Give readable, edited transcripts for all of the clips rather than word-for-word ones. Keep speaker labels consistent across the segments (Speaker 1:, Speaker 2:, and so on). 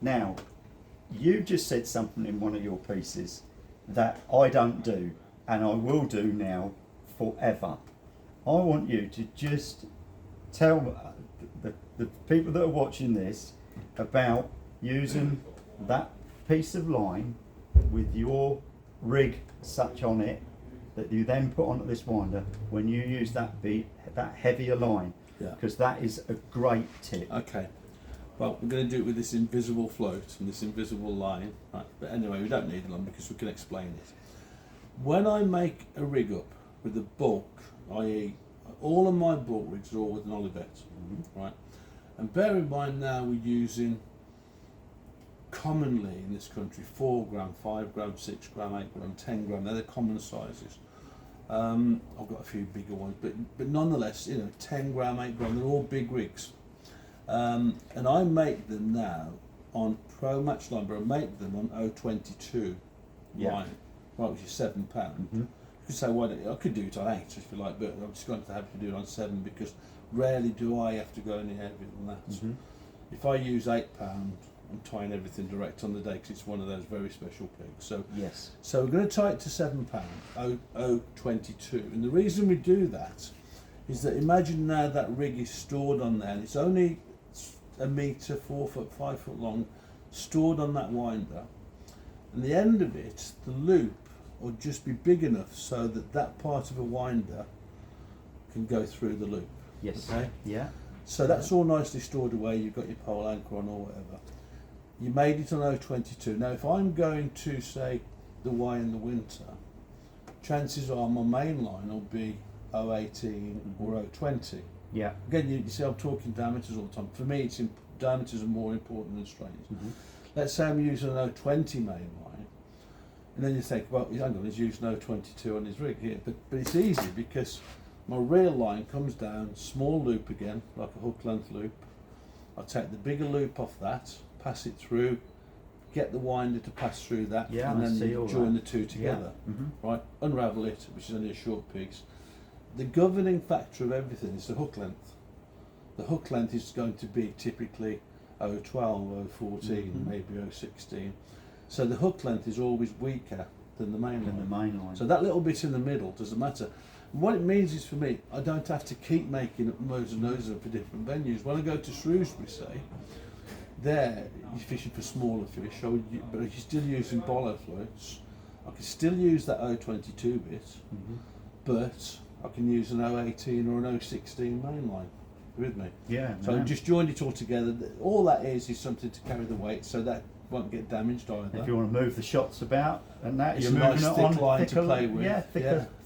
Speaker 1: Now, you just said something in one of your pieces that I don't do, and I will do now forever. I want you to just tell the people that are watching this about using that piece of line with your rig such on it that you then put onto this winder when you use that heavier line, because that is a great tip.
Speaker 2: Okay. Well, we're going to do it with this invisible float and this invisible line. Right. But anyway, we don't need one because we can explain it. When I make a rig up with a bulk, i.e. all of my bulk rigs are all with an Olivet, right? And bear in mind now we're using commonly in this country 4 gram, 5 gram, 6 gram, 8 gram, 10 gram. They're the common sizes. I've got a few bigger ones, but nonetheless, 10 gram, 8 gram, they're all big rigs. And I make them now on Pro Match line, but I make them on 022 line, right, which is £7. You could say, why don't I could do it on 8 if you like, but I'm just going to have to do it on 7 because rarely do I have to go any heavier than that. If I use £8, I'm tying everything direct on the day because it's one of those very special pigs. So so we're going to tie it to £7, 022, and the reason we do that is that imagine now that rig is stored on there, and it's only a metre, 4 foot, 5 foot long, stored on that winder, and the end of it, the loop, will just be big enough so that that part of a winder can go through the loop. Okay?
Speaker 1: Yeah.
Speaker 2: So that's all nicely stored away. You've got your pole anchor on or whatever. You made it on 022. Now, if I'm going to say the Y in the winter, chances are my main line will be 018 or 020.
Speaker 1: Yeah.
Speaker 2: Again, you see, I'm talking diameters all the time. For me, diameters are more important than strains. Let's say I'm using an 020 main line, and then you think, well, hang on, he's using 022 on his rig here. But it's easy because my real line comes down, small loop again, like a hook length loop. I'll take the bigger loop off that, pass it through, get the winder to pass through that, and then you join the two together. Right, unravel it, which is only a short piece. The governing factor of everything is the hook length. The hook length is going to be typically 012, 014, maybe 016. So the hook length is always weaker than the main line. So that little bit in the middle doesn't matter. What it means is, for me, I don't have to keep making up loads and loads of them for different venues. When I go to Shrewsbury, say, there you're fishing for smaller fish, but if you're still using bollo floats, I can still use that 022 bit, but I can use an 018 or an 016 main line. With me?
Speaker 1: Yeah.
Speaker 2: So I've just joined it all together. All that is something to carry the weight, so that won't get damaged either.
Speaker 1: If you want to move the shots about and that,
Speaker 2: it's
Speaker 1: you're
Speaker 2: a
Speaker 1: moving
Speaker 2: nice
Speaker 1: it
Speaker 2: thick
Speaker 1: on
Speaker 2: line to play with.
Speaker 1: Yeah,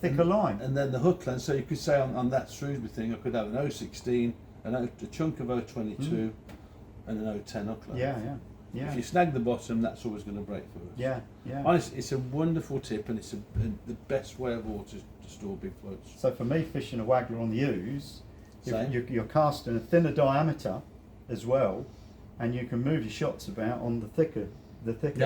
Speaker 1: thicker line.
Speaker 2: And then the hook length, so you could say on that Shrewsbury thing, I could have an 016, a chunk of 022, and an 010 hook length.
Speaker 1: Yeah.
Speaker 2: If you snag the bottom, that's always going to break first.
Speaker 1: Yeah.
Speaker 2: Honestly, it's a wonderful tip, and it's the best way of all to store big floats.
Speaker 1: So for me, fishing a waggler on the ooze, you're casting a thinner diameter as well, and you can move your shots about on the thicker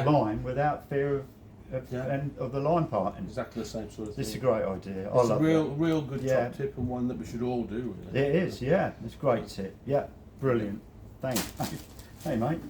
Speaker 1: line without fear of the line parting.
Speaker 2: Exactly the same sort of thing.
Speaker 1: This is a great idea.
Speaker 2: It's a real good top tip, and one that we should all do. Really.
Speaker 1: It is, yeah. It's a great tip. Yeah, brilliant. Thanks. Hey, mate.